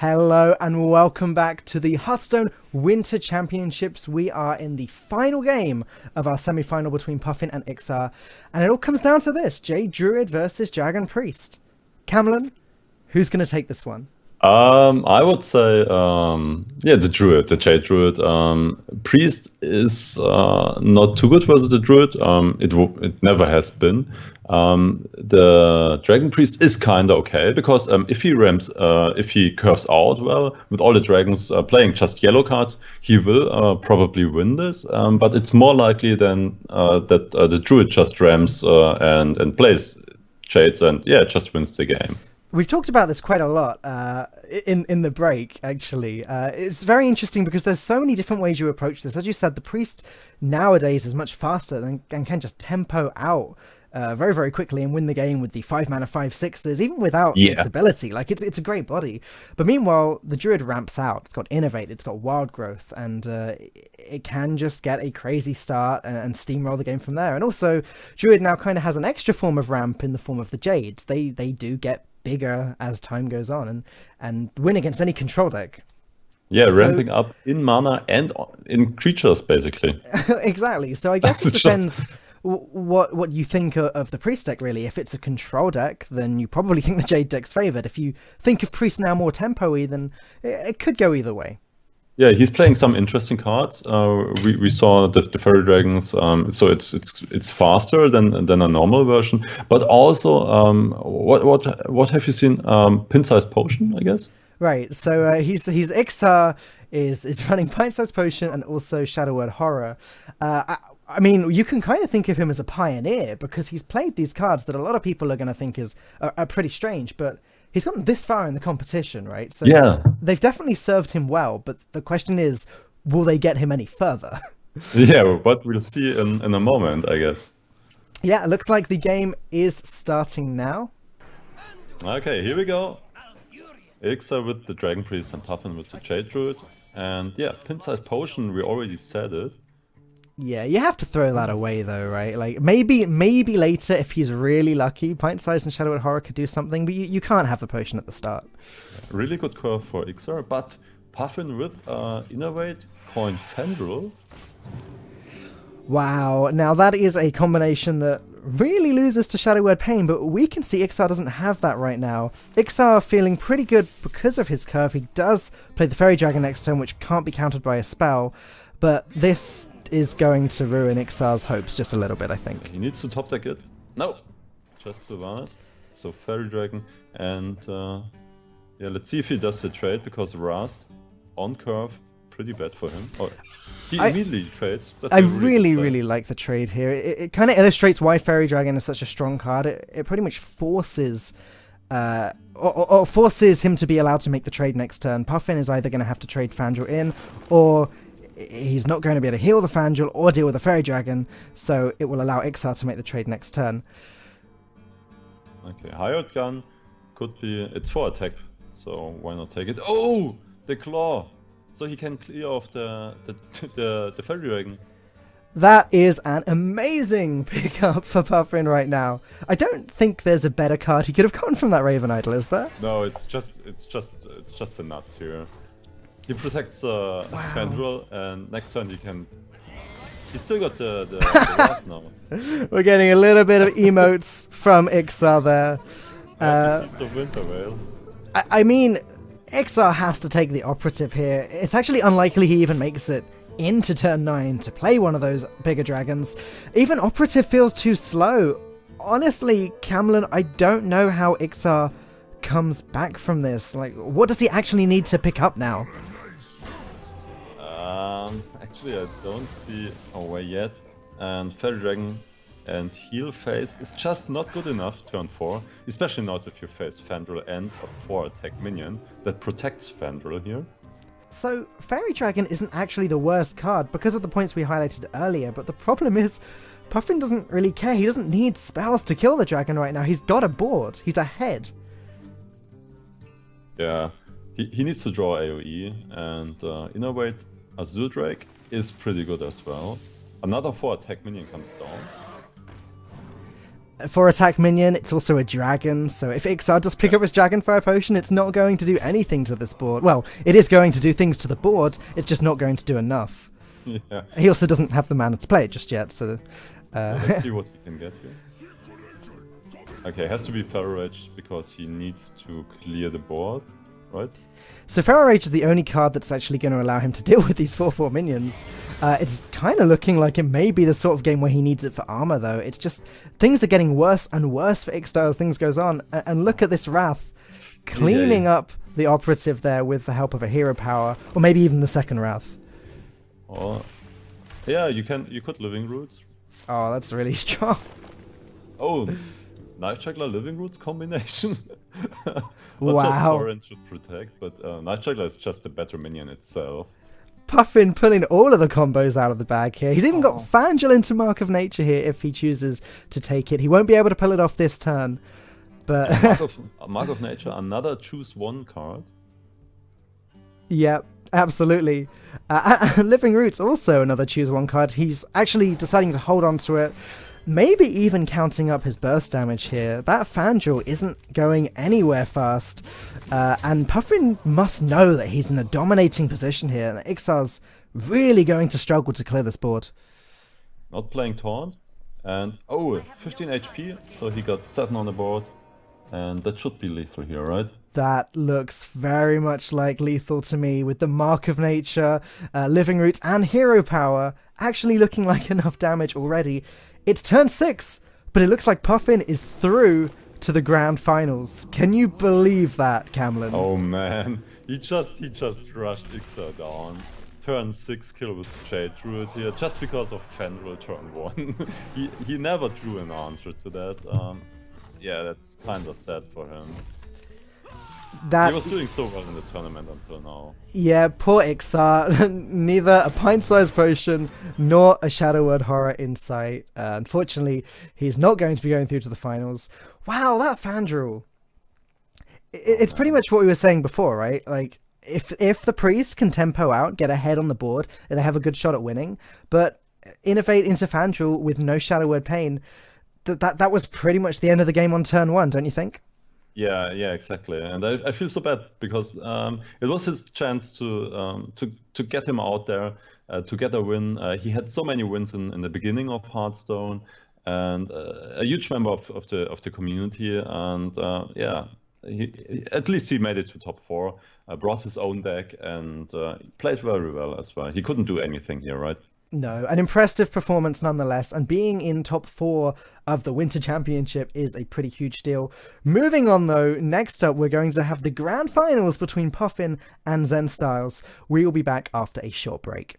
Hello and welcome back to the Hearthstone Winter Championships. We are in the final game of our semi-final between Puffin and Ixar, and it all comes down to this: Jade Druid versus Dragon Priest. Camlann, who's going to take this one? I would say, the Druid, the Jade Druid. Priest is not too good versus the Druid. It never has been. The Dragon Priest is kinda okay because if he curves out well with all the dragons playing just yellow cards, he will probably win this. But it's more likely than that the Druid just rams and plays Jades and just wins the game. We've talked about this quite a lot in the break, actually. It's very interesting because there's so many different ways you approach this. As you said, the Priest nowadays is much faster and can just tempo out very, very quickly and win the game with the 5-mana 5/6s, even without its ability. Like, it's a great body. But meanwhile, the Druid ramps out. It's got Innovate, it's got Wild Growth, and it can just get a crazy start and steamroll the game from there. And also, Druid now kind of has an extra form of ramp in the form of the Jades. They do get bigger as time goes on and win against any control deck. Ramping up in mana and in creatures, basically. Exactly. So I guess it depends what you think of the Priest deck, really. If it's a control deck, then you probably think the Jade deck's favored. If you think of Priest now more tempo-y, then it could go either way. Yeah, he's playing some interesting cards. We saw the Fairy Dragons, so it's faster than a normal version. But also, what have you seen? Pin-sized Potion, I guess. Right. So he's Ixar is running Pint-sized Potion and also Shadow Word Horror. I mean, you can kind of think of him as a pioneer because he's played these cards that a lot of people are going to think are pretty strange, but he's gotten this far in the competition, right? So they've definitely served him well, but the question is, will they get him any further? But we'll see in a moment, I guess. Yeah, it looks like the game is starting now. Okay, here we go. Ixar with the Dragon Priest and Puffin with the Jade Druid. And Pin-sized Potion, we already said it. Yeah, you have to throw that away though, right? Like maybe later if he's really lucky, Pint Size and Shadow Word Horror could do something, but you can't have the potion at the start. Really good curve for Ixar, but Puffin with Innovate, Coin Fendrel. Wow, now that is a combination that really loses to Shadow Word Pain, but we can see Ixar doesn't have that right now. Ixar feeling pretty good because of his curve. He does play the Fairy Dragon next turn, which can't be countered by a spell, but this is going to ruin Ixar's hopes just a little bit, I think. He needs to top deck it. No! Just Sylvanas. So Fairy Dragon. And let's see if he does the trade, because Raz on curve, pretty bad for him. Oh, he immediately trades. I really like the trade here. It kind of illustrates why Fairy Dragon is such a strong card. It pretty much forces or forces him to be allowed to make the trade next turn. Puffin is either going to have to trade Fandral in, or he's not going to be able to heal the Fandral or deal with the Fairy Dragon, so it will allow Ixar to make the trade next turn. Okay, Hired Gun could be... It's 4 attack, so why not take it? Oh! The Claw! So he can clear off the Fairy Dragon. That is an amazing pickup for Puffin right now. I don't think there's a better card he could have gotten from that Raven Idol, is there? No, it's just the nuts here. He protects Fandral, and next turn he can... He's still got the Wrath now. We're getting a little bit of emotes from Ixar there. Beast of Wintervale. I mean, Ixar has to take the operative here. It's actually unlikely he even makes it into turn 9 to play one of those bigger dragons. Even operative feels too slow. Honestly, Camlann, I don't know how Ixar comes back from this. Like, what does he actually need to pick up now? Actually, I don't see a way yet. And Fairy Dragon and Heal phase is just not good enough turn 4. Especially not if you face Fandral and a 4 attack minion that protects Fandral here. So, Fairy Dragon isn't actually the worst card because of the points we highlighted earlier, but the problem is Puffin doesn't really care. He doesn't need spells to kill the dragon right now. He's got a board. He's ahead. Yeah, he needs to draw AoE, and Innovate Azure Drake is pretty good as well. Another 4 attack minion comes down. For attack minion, it's also a dragon, so if Ixar does pick up his Dragonfire Potion, it's not going to do anything to this board. Well, it is going to do things to the board, it's just not going to do enough. Yeah. He also doesn't have the mana to play it just yet, so... So let's see what he can get here. Okay, it has to be Feral Rage because he needs to clear the board, right? So Feral Rage is the only card that's actually going to allow him to deal with these 4/4 minions. It's kind of looking like it may be the sort of game where he needs it for armor, though. It's just, things are getting worse and worse for Ixtar as things goes on. And look at this Wrath, cleaning up the operative there with the help of a hero power, or maybe even the second Wrath. Or, yeah, you could Living Roots. Oh, that's really strong. Oh, Knife Juggler Living Roots combination. Wow. Just Torrent should protect, but Knife Juggler is just a better minion itself. Puffin pulling all of the combos out of the bag here. He's even got Fangel into Mark of Nature here if he chooses to take it. He won't be able to pull it off this turn, but... Mark of Nature, another choose one card. Yep, absolutely. Living Roots, also another choose one card. He's actually deciding to hold on to it. Maybe even counting up his burst damage here. That Fangel isn't going anywhere fast. And Puffin must know that he's in a dominating position here. And Ixar's really going to struggle to clear this board. Not playing Taunt. And, 15 HP. So he got 7 on the board. And that should be lethal here, right? That looks very much like lethal to me, with the Mark of Nature, Living Roots, and Hero Power actually looking like enough damage already. It's turn 6, but it looks like Puffin is through to the grand finals. Can you believe that, Camlann? Oh man, he just rushed Ixar down. Turn 6 kill with Jade Druid here, just because of Fendril turn 1. he never drew an answer to that. Yeah, that's kinda sad for him. He was doing so well in the tournament until now. Yeah, poor Ixar. Neither a pint-sized potion nor a Shadow Word Horror in sight. Unfortunately, he's not going to be going through to the finals. Wow, that Fandral. It's pretty much what we were saying before, right? Like, if the Priest can tempo out, get ahead on the board, they have a good shot at winning. But innovate into Fandral with no Shadow Word Pain, that was pretty much the end of the game on turn 1, don't you think? Yeah, exactly. And I feel so bad because it was his chance to get him out there, to get a win. He had so many wins in the beginning of Hearthstone, and a huge member of the community. And yeah, at least he made it to top 4, brought his own deck, and played very well as well. He couldn't do anything here, right? No, an impressive performance nonetheless, and being in top 4 of the Winter Championship is a pretty huge deal. Moving on though, next up we're going to have the grand finals between Puffin and Zen Styles. We will be back after a short break.